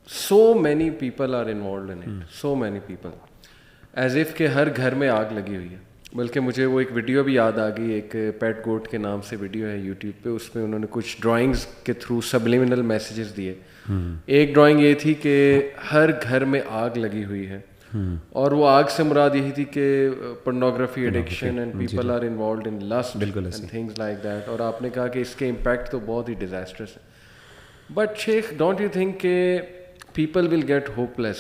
so many people are involved in it, so many people, as if کہ ہر گھر میں آگ لگی ہوئی ہے. بلکہ مجھے وہ ایک ویڈیو بھی یاد آ گئی, ایک پیٹ گوٹ کے نام سے ویڈیو ہے یوٹیوب پہ, اس میں انہوں نے کچھ ڈرائنگز کے تھرو سبلیمنل میسیجز دیے. ایک ڈرائنگ یہ تھی کہ ہر گھر میں آگ لگی ہوئی ہے, اور وہ آگ سے مراد یہی تھی کہ pornography addiction and people are involved in list and things like that. اور آپ نے کہا کہ اس کے امپیکٹ تو بہت ہی ڈیزاسٹرس ہے. But Sheikh, don't you think کہ people will get hopeless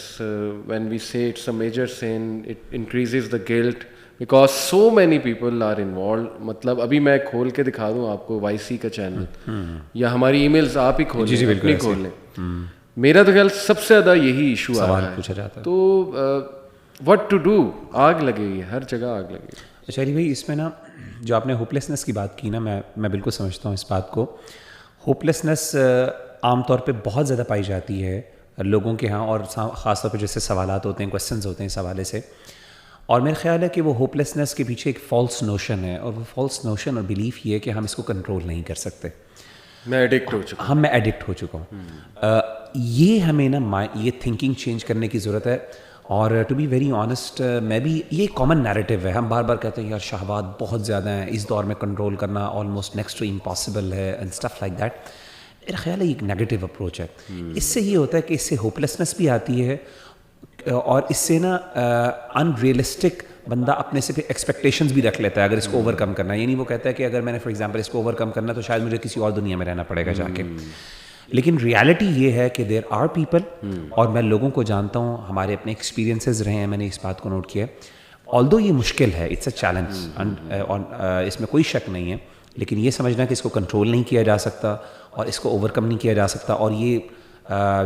when we say it's a major sin, it increases the guilt because so many people are involved. مطلب ابھی میں کھول کے دکھا دوں آپ کو وائی سی کا چینل, یا ہماری ای میلز آپ ہی کھول لیں, اپنی کھول لیں, میرا تو خیال سب سے زیادہ یہی ایشو آ رہا ہے. تو what to do, آگ لگے گی ہر جگہ, آگ لگے گی. اچھا علی بھائی, اس میں نا جو آپ نے ہوپلیسنس کی بات کی نا, میں بالکل سمجھتا ہوں اس بات کو. ہوپلیسنس عام طور پہ بہت زیادہ پائی جاتی ہے لوگوں کے ہاں, اور خاص طور پہ جیسے سوالات ہوتے ہیں, کویسچنز ہوتے ہیں اس حوالے سے. اور میرا خیال ہے کہ وہ ہوپلیسنس کے پیچھے ایک فالس نوشن ہے, اور وہ فالس نوشن اور بلیف یہ ہے کہ ہم اس کو کنٹرول نہیں کر سکتے. میں ایڈکٹ ہو چکا ہوں, میں ایڈکٹ ہو چکا ہوں. یہ ہمیں نا یہ تھنکنگ چینج کرنے کی ضرورت ہے. اور ٹو بی ویری آنیسٹ, میں بھی, یہ کامن نیریٹو ہے, ہم بار بار کہتے ہیں یار شہوات بہت زیادہ ہیں, اس دور میں کنٹرول کرنا آلموسٹ نیکسٹ ٹو امپاسبل ہے اینڈ اسٹف لائک دیٹ. میرا خیال ہے ایک نیگیٹو اپروچ ہے. اس سے یہ ہوتا ہے کہ اس سے ہوپلیسنس بھی آتی ہے, اور اس سے نا ان ریئلسٹک بندہ اپنے سے پھر ایکسپیکٹیشنز بھی رکھ لیتا ہے اگر اس کو اوور کم کرنا ہے. یعنی وہ کہتا ہے کہ اگر میں نے فار ایگزامپل اس کو اوور کم کرنا تو شاید مجھے کسی اور دنیا میں رہنا پڑے گا جا کے. لیکن ریالٹی یہ ہے کہ دیر آر پیپل, اور میں لوگوں کو جانتا ہوں, ہمارے اپنے ایکسپیرینسز رہے ہیں, میں نے اس بات کو نوٹ کیا. آلدو یہ مشکل ہے, اٹس اے چیلنج, اس میں کوئی شک نہیں ہے, لیکن یہ سمجھنا کہ اس کو کنٹرول نہیں کیا جا سکتا اور اس کو اوور کم نہیں کیا جا سکتا, اور یہ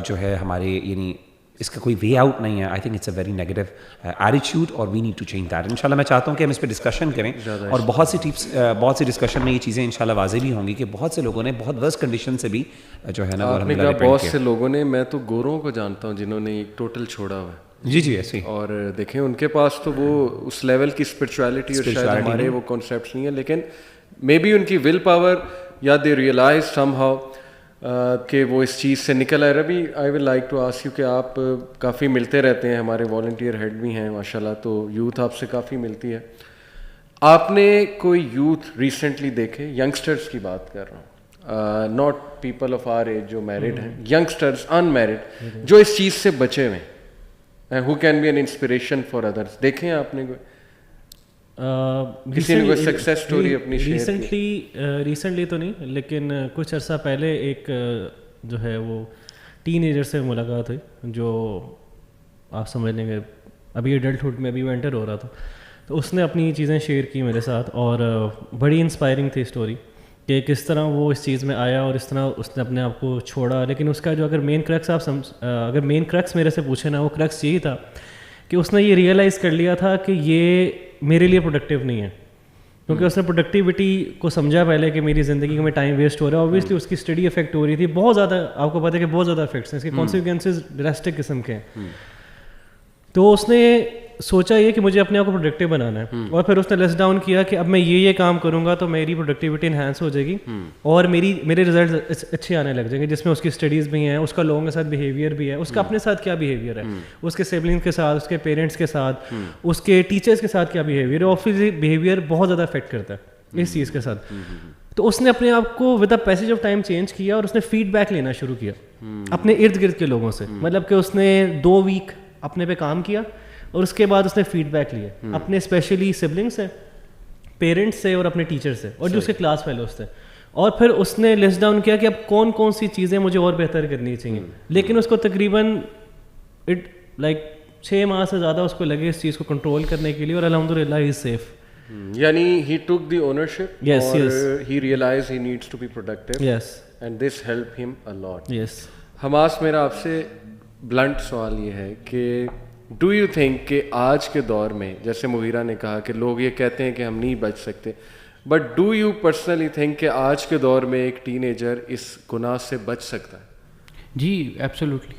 جو ہے ہمارے, یعنی اس کا کوئی وے آؤٹ نہیں ہے. I think it's a very negative attitude, اور we need to change that. انشاءاللہ میں چاہتا ہوں کہ ہم اس پہ ڈسکشن کریں, اور بہت سی ٹپس, بہت سی ڈسکشن میں یہ چیزیں انشاءاللہ واضح بھی ہوں گی کہ بہت سے لوگوں نے بہت ورس کنڈیشن سے بھی جو ہے نا, بہت سے لوگوں نے, میں تو گوروں کو جانتا ہوں جنہوں نے ٹوٹل چھوڑا ہوا ہے. جی ایسے ہی. اور دیکھیں ان کے پاس تو وہ اس لیول کی اسپرچویلٹی اور شاید ہمارے وہ کانسیپٹس نہیں ہیں, لیکن مے بی ان کی ول پاور, یا دے ریئلائز سم ہاؤ کہ وہ اس چیز سے نکل آئے. Rabi, I will like to ask you کہ آپ کافی ملتے رہتے ہیں, ہمارے والنٹیئر ہیڈ بھی ہیں ماشاء اللہ, تو یوتھ آپ سے کافی ملتی ہے. آپ نے کوئی یوتھ ریسنٹلی دیکھے, ینگسٹرس کی بات کر رہا ہوں, not people of our age جو میرڈ ہیں, ینگسٹرس ان میرڈ جو اس چیز سے بچے ہوئے ہیں, who can be an inspiration for others. دیکھیں آپ نے کسی نے کوئی سکسیس اسٹوری اپنی ریسنٹلی تو نہیں, لیکن کچھ عرصہ پہلے ایک جو ہے وہ ٹین ایجر سے ملاقات ہوئی, جو آپ سمجھ لیں گے ابھی ایڈلٹہڈ میں ابھی وہ انٹر ہو رہا تھا. تو اس نے اپنی چیزیں شیئر کی میرے ساتھ, اور بڑی انسپائرنگ تھی اسٹوری کہ کس طرح وہ اس چیز میں آیا اور اس طرح اس نے اپنے آپ کو چھوڑا. لیکن اس کا جو اگر مین کریکس اگر مین کریکس میرے سے پوچھے نا, وہ کریکس یہی تھا کہ اس نے یہ ریئلائز کر لیا تھا کہ یہ میرے لیے پروڈکٹیو نہیں ہے, کیونکہ اس نے پروڈکٹیوٹی کو سمجھا پہلے کہ میری زندگی میں ٹائم ویسٹ ہو رہا ہے. اوبویسلی اس کی اسٹڈی افیکٹ ہو رہی تھی بہت زیادہ, آپ کو پتہ ہے کہ بہت زیادہ افیکٹس ہیں, اس کے کانسیکوینسز ڈراسٹک قسم کے ہیں. تو اس نے سوچا یہ کہ مجھے اپنے آپ کو پروڈکٹیو بنانا ہے, اور پھر اس نے لیس ڈاؤن کیا کہ اب میں یہ کام کروں گا تو میری پروڈکٹیوٹی انہینس ہو جائے گی, اور میرے ریزلٹس اچھے آنے لگ جائیں گے, جس میں اس کی اسٹڈیز بھی ہیں, اس کا لوگوں کے ساتھ بیہیویئر بھی ہے, اس کا اپنے ساتھ کیا بیہیویئر ہے, اس کے سبلنگس کے ساتھ, اس کے پیرنٹس کے ساتھ, اس کے ٹیچرس کے ساتھ کیا بیہیویئر ہے. آفیسلی بیہیویئر بہت زیادہ افیکٹ کرتا ہے اس چیز کے ساتھ. تو اس نے اپنے آپ کو with the passage of time change کیا, اور اس نے فیڈ بیک لینا شروع کیا اپنے ارد گرد کے لوگوں سے. مطلب کہ اس نے 2 ویک اپنے پہ کام کیا, اور اس کے بعد اس نے فیڈ بیک لیے اپنے اسپیشلی سبلنگ سے, پیرنٹس سے, اور اپنے ٹیچر سے, اور جو اس کے کلاس فیلوز تھے. اور پھر اس نے لسٹ ڈاؤن کیا کہ اب کون کون سی چیزیں مجھے اور بہتر کرنی چاہیے. لیکن اس کو تقریباً 6 ماہ سے زیادہ اس کو لگے اس چیز کو کنٹرول کرنے کے لیے, اور الحمدللہ ہی از سیف. یعنی he took the ownership, or he realized he needs to be productive. Yes. And this helped him a lot. Yes. Hamas, میرا آپ سے بلنٹ سوال یہ ہے کہ ڈو یو تھنک کہ آج کے دور میں, جیسے مغیرہ نے کہا کہ لوگ یہ کہتے ہیں کہ ہم نہیں بچ سکتے, but do you personally think کہ آج کے دور میں ایک ٹین ایجر اس گناہ سے بچ سکتا ہے؟ جی ایبسولوٹلی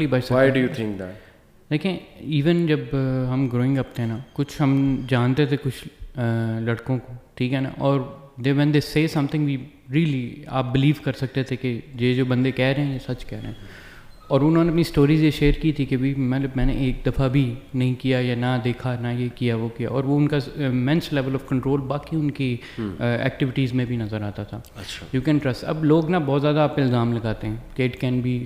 بچ سکتا ہے. Why do you think that? دیکھیں, ایون جب ہم گروئنگ اپ تھے نا, کچھ ہم جانتے تھے کچھ لڑکوں کو, ٹھیک ہے نا, اور وین دے سے سم تھنگ وی ریئلی, آپ بلیو کر سکتے تھے کہ یہ جو بندے کہہ رہے ہیں یہ سچ کہہ رہے ہیں. اور انہوں نے اپنی سٹوریز یہ شیئر کی تھی کہ بھی میں نے ایک دفعہ بھی نہیں کیا یا نہ دیکھا نہ یہ کیا وہ کیا, اور وہ ان کا مینس لیول آف کنٹرول باقی ان کی ایکٹیویٹیز میں بھی نظر آتا تھا. You can trust. اب لوگ نا بہت زیادہ آپ الزام لگاتے ہیں کہ it can be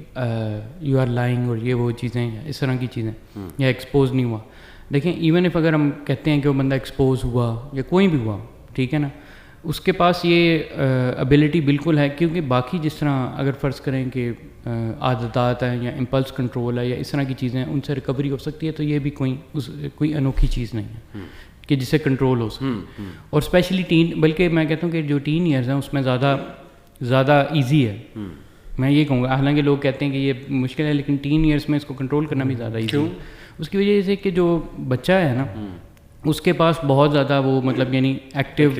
you are lying اور یہ وہ چیزیں اس طرح کی چیزیں, یا ایکسپوز نہیں ہوا. دیکھیں ایون اف اگر ہم کہتے ہیں کہ وہ بندہ ایکسپوز ہوا یا کوئی بھی ہوا, ٹھیک ہے نا, اس کے پاس یہ ابیلٹی بالکل ہے, کیونکہ باقی جس طرح اگر فرض کریں کہ عادات ہیں یا امپلس کنٹرول ہے یا اس طرح کی چیزیں ان سے ریکوری ہو سکتی ہے, تو یہ بھی کوئی انوکھی چیز نہیں ہے کہ جسے کنٹرول ہو سکے. اور اسپیشلی بلکہ میں کہتا ہوں کہ جو ٹین ایئرز ہیں اس میں زیادہ ایزی ہے. میں یہ کہوں گا, حالانکہ لوگ کہتے ہیں کہ یہ مشکل ہے, لیکن ٹین ایئرس میں اس کو کنٹرول کرنا بھی زیادہ ایزی ہے. اس کی وجہ سے کہ جو بچہ ہے نا اس کے پاس بہت زیادہ وہ مطلب یعنی ایکٹیو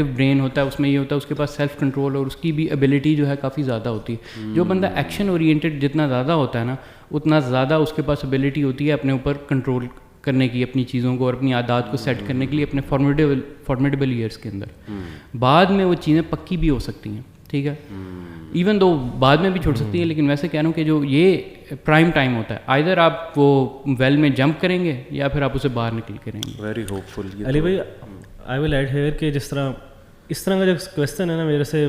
برین ہوتا ہے, اس میں یہ ہوتا ہے اس کے پاس سیلف کنٹرول اور اس کی بھی ایبلٹی جو ہے کافی زیادہ ہوتی ہے. جو بندہ ایکشن اورینٹیڈ جتنا زیادہ ہوتا ہے نا اتنا زیادہ اس کے پاس ایبلٹی ہوتی ہے اپنے اوپر کنٹرول کرنے کی, اپنی چیزوں کو اور اپنی عادات کو سیٹ کرنے کے لیے اپنے فارمیڈیبل ایئرس کے اندر. بعد میں وہ چیزیں پکی بھی ہو سکتی ہیں, ٹھیک ہے, ایون دو بعد میں بھی چھوڑ سکتی ہیں, لیکن ویسے کہہ رہا ہوں کہ جو یہ پرائم ٹائم ہوتا ہے, آئدر آپ وہ ویل میں جمپ کریں گے یا پھر آپ اسے باہر نکل کے رہیں گے. ویری ہوپ فل. علی بھائی آئی ول ایڈ ہیئر کہ جس طرح اس طرح کا جو کویشچن ہے نا میرے سے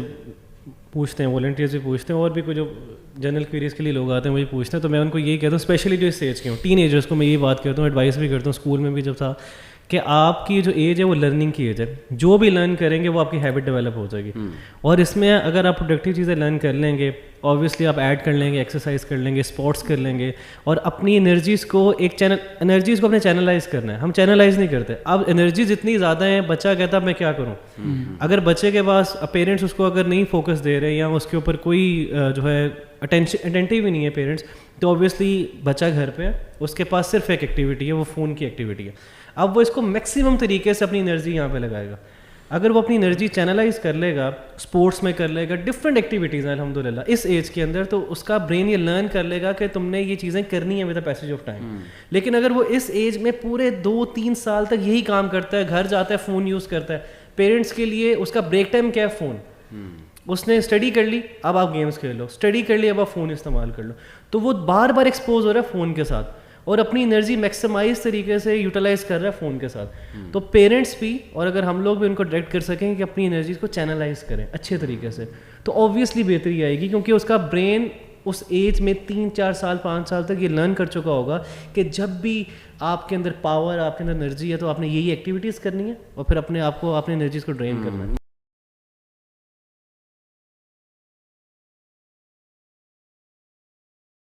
پوچھتے ہیں, والنٹیئرز بھی پوچھتے ہیں, اور بھی کوئی جو جنرل کوئریز کے لیے لوگ آتے ہیں وہی پوچھتے ہیں, تو میں ان کو یہی کہتا ہوں, اسپیشلی جو اس ایج کے ہوں, ٹین ایجرس کو میں یہی بات کرتا ہوں, ایڈوائس بھی کرتا ہوں. اسکول میں بھی جب تھا کہ آپ کی جو ایج ہے وہ لرننگ کی ایج ہے, جو بھی لرن کریں گے وہ آپ کی ہیبٹ ڈیولپ ہو جائے گی. اور اس میں اگر آپ پروڈکٹیو چیزیں لرن کر لیں گے, آبویسلی آپ ایڈ کر لیں گے, ایکسرسائز کر لیں گے, اسپورٹس کر لیں گے, اور اپنی انرجیز کو انرجیز کو اپنے چینلائز کرنا ہے. ہم چینلائز نہیں کرتے. اب انرجیز اتنی زیادہ ہیں, بچہ کہتا ہے میں کیا کروں. اگر بچے کے پاس پیرنٹس اس کو اگر نہیں فوکس دے رہے یا اس کے اوپر کوئی جو ہے اٹینٹیو ہی نہیں ہے پیرنٹس, تو آبویسلی بچہ گھر پہ ہے, اس کے پاس صرف ایک ایکٹیویٹی ہے, وہ فون کی ایکٹیویٹی ہے. اب وہ اس کو میکسیمم طریقے سے اپنی انرجی یہاں پہ لگائے گا. اگر وہ اپنی انرجی چینلائز کر لے گا, اسپورٹس میں کر لے گا, ڈفرینٹ ایکٹیویٹیز ہیں الحمد للہ اس ایج کے اندر, تو اس کا برین یہ لرن کر لے گا کہ تم نے یہ چیزیں کرنی ہیں with the passage of time. لیکن اگر وہ اس ایج میں پورے 2-3 سال تک یہی کام کرتا ہے, گھر جاتا ہے فون یوز کرتا ہے, پیرنٹس کے لیے اس کا بریک ٹائم کیا ہے فون. اس نے اسٹڈی کر لی, اب آپ گیمس کھیل لو, اسٹڈی کر لی, اب آپ فون استعمال کر لو, تو وہ بار بار ایکسپوز ہو رہا ہے فون کے ساتھ اور اپنی انرجی میکسیمائز طریقے سے یوٹیلائز کر رہا ہے فون کے ساتھ. تو پیرنٹس بھی, اور اگر ہم لوگ بھی ان کو ڈائریکٹ کر سکیں کہ اپنی انرجیز کو چینلائز کریں اچھے طریقے سے, تو آبویسلی بہتری آئے گی, کیونکہ اس کا برین اس ایج میں 3-4 سال 5 سال تک یہ لرن کر چکا ہوگا کہ جب بھی آپ کے اندر پاور, آپ کے اندر انرجی ہے, تو آپ نے یہی ایکٹیویٹیز کرنی ہے اور پھر اپنے آپ کو اپنے انرجیز کو ڈرین کرنا ہے.